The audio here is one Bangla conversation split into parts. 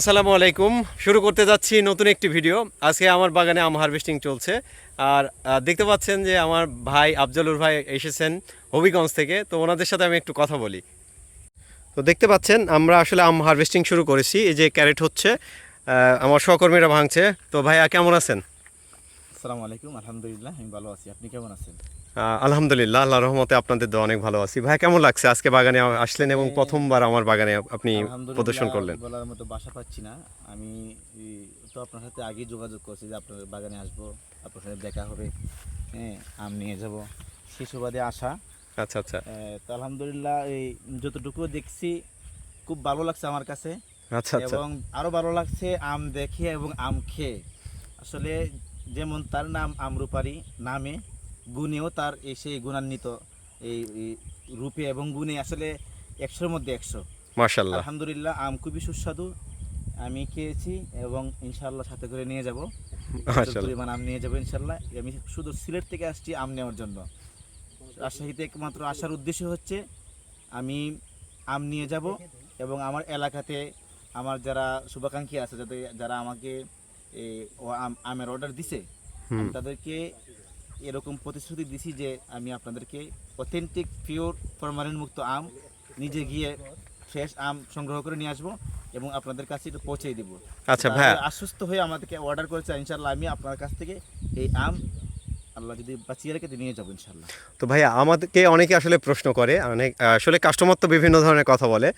আসসালামু আলাইকুম। শুরু করতে যাচ্ছি নতুন একটি ভিডিও। আজকে আমার বাগানে আম হারভেস্টিং চলছে। আর দেখতে পাচ্ছেন যে আমার ভাই আফজালুর ভাই এসেছেন হবিগঞ্জ থেকে। তো ওনাদের সাথে আমি একটু কথা বলি। তো দেখতে পাচ্ছেন আমরা আসলে আম হারভেস্টিং শুরু করেছি। এই যে ক্যারেট হচ্ছে, আমার সহকর্মীরা ভাঙছে। তো ভাইয়া কেমন আছেন? আসসালামু আলাইকুম। আলহামদুলিল্লাহ, আমি ভালো আছি। আপনি কেমন আছেন? আলহামদুলিল্লাহ, আল্লাহর রহমতে আপনাদের দোয়া অনেক ভালো আছি। ভাই কেমন লাগছে আজকে বাগানে আসলেন এবং প্রথমবার আমার বাগানে আপনি প্রদর্শন করলেন? বলার মতো ভাষা পাচ্ছি না। আমি তো আপনার সাথে আগেই যোগাযোগ করছি যে আপনার বাগানে আসবো, আপনার সাথে দেখা হবে, হ্যাঁ, আম নিয়ে যাব, সেই সুবাদে আসা। আচ্ছা আচ্ছা তো আলহামদুলিল্লাহ, এই যতটুকু দেখছি খুব ভালো লাগছে আমার কাছে। আচ্ছা আচ্ছা এবং আরও ভালো লাগছে আম দেখে এবং আম খেয়ে। আসলে যেমন তার নাম আমরুপারি, নামে গুণেও তার সেই গুণান্বিত, এই রূপে এবং গুণে আসলে 100-র মধ্যে 100। মাশাআল্লাহ। আলহামদুলিল্লাহ, আম খুবই সুস্বাদু। আমি খেয়েছি এবং ইনশাআল্লাহ সাথে করে নিয়ে যাব, পরিমাণ আম নিয়ে যাবো ইনশাআল্লাহ। আমি শুধু সিলেট থেকে আসছি আম নেওয়ার জন্য। রাজশাহীতে একমাত্র আসার উদ্দেশ্য হচ্ছে আমি আম নিয়ে যাব এবং আমার এলাকাতে আমার যারা শুভাকাঙ্ক্ষী আছে, যারা আমাকে আমের অর্ডার দিছে, আমি তাদেরকে এরকম প্রতিশ্রুতি দিছি যে আমি আপনাদেরকে অথেন্টিক পিওর ফরমালিন মুক্ত আম নিজে গিয়ে ফ্রেশ আম সংগ্রহ করে নিয়ে আসবো এবং আপনাদের কাছে এটা পৌঁছে দিব। আচ্ছা ভাইয়া, আশ্বস্ত হয়ে আমাদেরকে অর্ডার করেছে, ইনশাল্লাহ আমি আপনার কাছ থেকে এই আম আল্লাহ যদি বাঁচিয়ে রেখে নিয়ে যাবো ইনশাল্লাহ। তো ভাইয়া আমাদেরকে অনেকে আসলে প্রশ্ন করে, অনেক আসলে কাস্টমার তো বিভিন্ন ধরনের কথা বলে,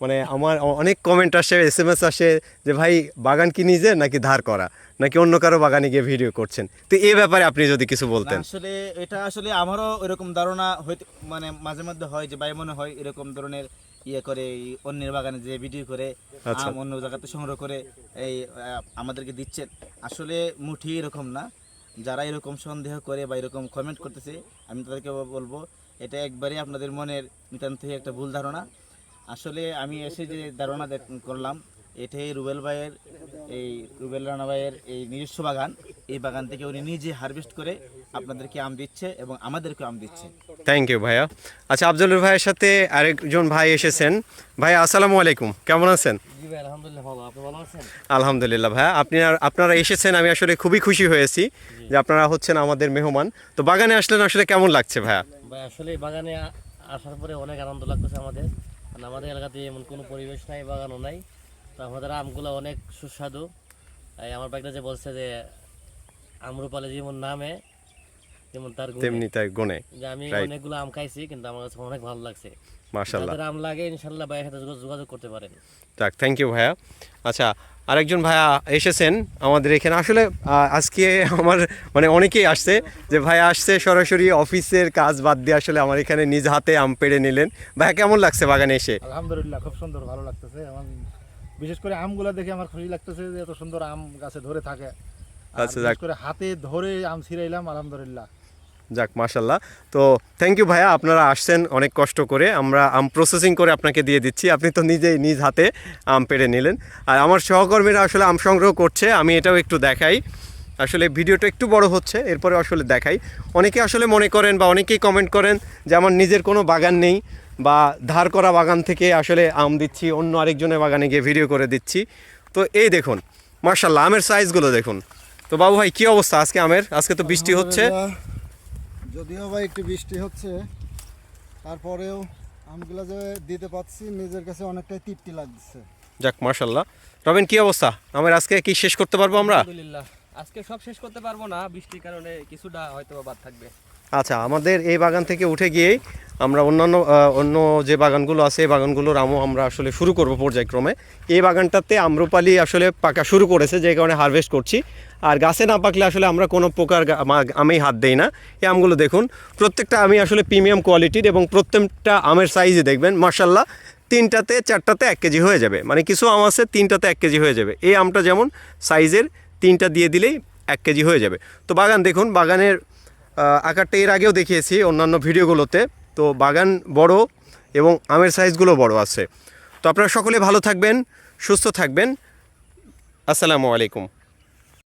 মানে আমার অনেক কমেন্ট আসে, SMS আসে যে ভাই বাগান কি নিজে নাকি ধার করা, নাকি অন্য কারো বাগানে গিয়ে ভিডিও করছেন। তো এই ব্যাপারে আপনি যদি কিছু বলতেন। আসলে এটা আসলে আমারও এরকম ধারণা হয়তো, মানে মাঝে মধ্যে হয় যে ভাই মনে হয় এরকম ধরনের ইয়ে করে, অন্যের বাগানে যে ভিডিও করে আম অন্য জায়গাতে সংগ্রহ করে এই আমাদেরকে দিচ্ছেন। আসলে মুঠি এরকম না। যারা এরকম সন্দেহ করে বা এরকম কমেন্ট করতেছে, আমি তাদেরকে বলবো এটা একবারই আপনাদের মনের নিতান্তই একটা ভুল ধারণা। আসলে আমি এসে যে ধারণা করলাম, এটাই রুবেল ভাইয়ের, এই রুবেল রানা ভাইয়ের এই নিজস্ব বাগান। এই বাগান থেকে উনি নিজে হারভেস্ট করে আপনাদেরকে আম দিচ্ছে এবং আমাদেরকে আম দিচ্ছে। থ্যাংক ইউ ভাইয়া। আচ্ছা, আফজলুর ভাইয়ের সাথে আরেকজন ভাই এসেছেন। ভাই আসসালামু আলাইকুম, কেমন আছেন? জি ভাই, আলহামদুলিল্লাহ ভালো। আপনি ভালো আছেন? আলহামদুলিল্লাহ ভাইয়া, আপনারা এসেছেন, আমি আসলে খুবই খুশি হয়েছি যে আপনারা হচ্ছেন আমাদের মেহমান। তো বাগানে আসলেন, আসলে কেমন লাগছে ভাইয়া? ভাই আসলে বাগানে আসার পরে অনেক আনন্দ লাগতেছে আমাদের, কারণ আমাদের এলাকাতে এমন কোনো পরিবেশ নাই, বাগানও নাই। তো আমাদের আমগুলো অনেক সুস্বাদু। আমার বাইকটা যে বলছে যে আমরুপালি যেমন নামে তেমন তার তেমনি তাই গুণে। যে আমি অনেকগুলো আম খাইছি, কিন্তু আমার কাছে অনেক ভালো লাগছে। মাশাআল্লাহ, যাদের আম লাগে ইনশাল্লাহ ভাইয়ের সাথে যোগাযোগ করতে পারেন। যাক, থ্যাংক ইউ ভাইয়া। আচ্ছা, আরেকজন ভাইয়া এসেছেন আমাদের এখানে। আসলে আজকে আমার মানে অনেকেই আসছে যে ভাইয়া আসছে সরাসরি অফিসের কাজ বাদ দিয়ে আসলে আমার এখানে নিজ হাতে আম পেড়ে নিলেন। ভাইয়া কেমন লাগছে বাগানে এসে? আলহামদুলিল্লাহ, খুব সুন্দর, ভালো লাগতেছে। এবং বিশেষ করে আমগুলা দেখে আমার খুশি লাগতেছে যে এত সুন্দর আম গাছে ধরে থাকে। আচ্ছা, বিশেষ করে হাতে ধরে আম ছিঁড়াইলাম, আলহামদুলিল্লাহ। যাক, মাশাল্লাহ। তো থ্যাংক ইউ ভাইয়া, আপনারা আসছেন অনেক কষ্ট করে, আমরা আম প্রসেসিং করে আপনাকে দিয়ে দিচ্ছি। আপনি তো নিজেই নিজ হাতে আম পেড়ে নিলেন। আর আমার সহকর্মীরা আসলে আম সংগ্রহ করছে, আমি এটাও একটু দেখাই। আসলে ভিডিওটা একটু বড় হচ্ছে, এরপরে আসলে দেখাই। অনেকে আসলে মনে করেন বা অনেকেই কমেন্ট করেন যে আমার নিজের কোনো বাগান নেই বা ধার করা বাগান থেকে আসলে আম দিচ্ছি, অন্য আরেকজনের বাগানে গিয়ে ভিডিও করে দিচ্ছি। তো এই দেখুন মাশাল্লাহ, আমের সাইজগুলো দেখুন। তো বাবু ভাই কী অবস্থা আজকে আমের? আজকে তো বৃষ্টি হচ্ছে। যদিও বা একটু বৃষ্টি হচ্ছে, তারপরেও আমগুলো যে দিতে পারছি নিজের কাছে অনেকটাই তৃপ্তি লাগছে। যাক, মাশাল্লাহ। রবিন কী অবস্থা আমের? আজকে কি শেষ করতে পারবো আমরা? আলহামদুলিল্লাহ, আজকে সব শেষ করতে পারবো না, বৃষ্টির কারণে কিছুটা হয়তো বাদ থাকবে। আচ্ছা, আমাদের এই বাগান থেকে উঠে গিয়েই আমরা অন্য যে বাগানগুলো আছে এই বাগানগুলোর আমও আমরা আসলে শুরু করব পর্যায়ক্রমে। এই বাগানটাতে আম্রপালি আসলে পাকা শুরু করেছে, যে কারণে হারভেস্ট করছি। আর গাছে না পাকলে আসলে আমরা কোনো প্রকার আমি হাত দেই না। এই আমগুলো দেখুন, প্রত্যেকটা আমি আসলে প্রিমিয়াম কোয়ালিটির, এবং প্রত্যেকটা আমের সাইজে দেখবেন মাশাল্লাহ 3টাতে 4টাতে 1 কেজি হয়ে যাবে। মানে কিছু আম আছে 3টাতে 1 কেজি হয়ে যাবে। এই আমটা যেমন সাইজের, 3টা দিয়ে দিলেই 1 কেজি হয়ে যাবে। তো বাগান দেখুন, বাগানের আকারটা এর আগেও দেখিয়েছি অন্যান্য ভিডিওগুলোতে। তো বাগান বড় এবং আমের সাইজগুলো বড় আছে। তো আপনারা সকলে ভালো থাকবেন, সুস্থ থাকবেন। আসসালামু আলাইকুম।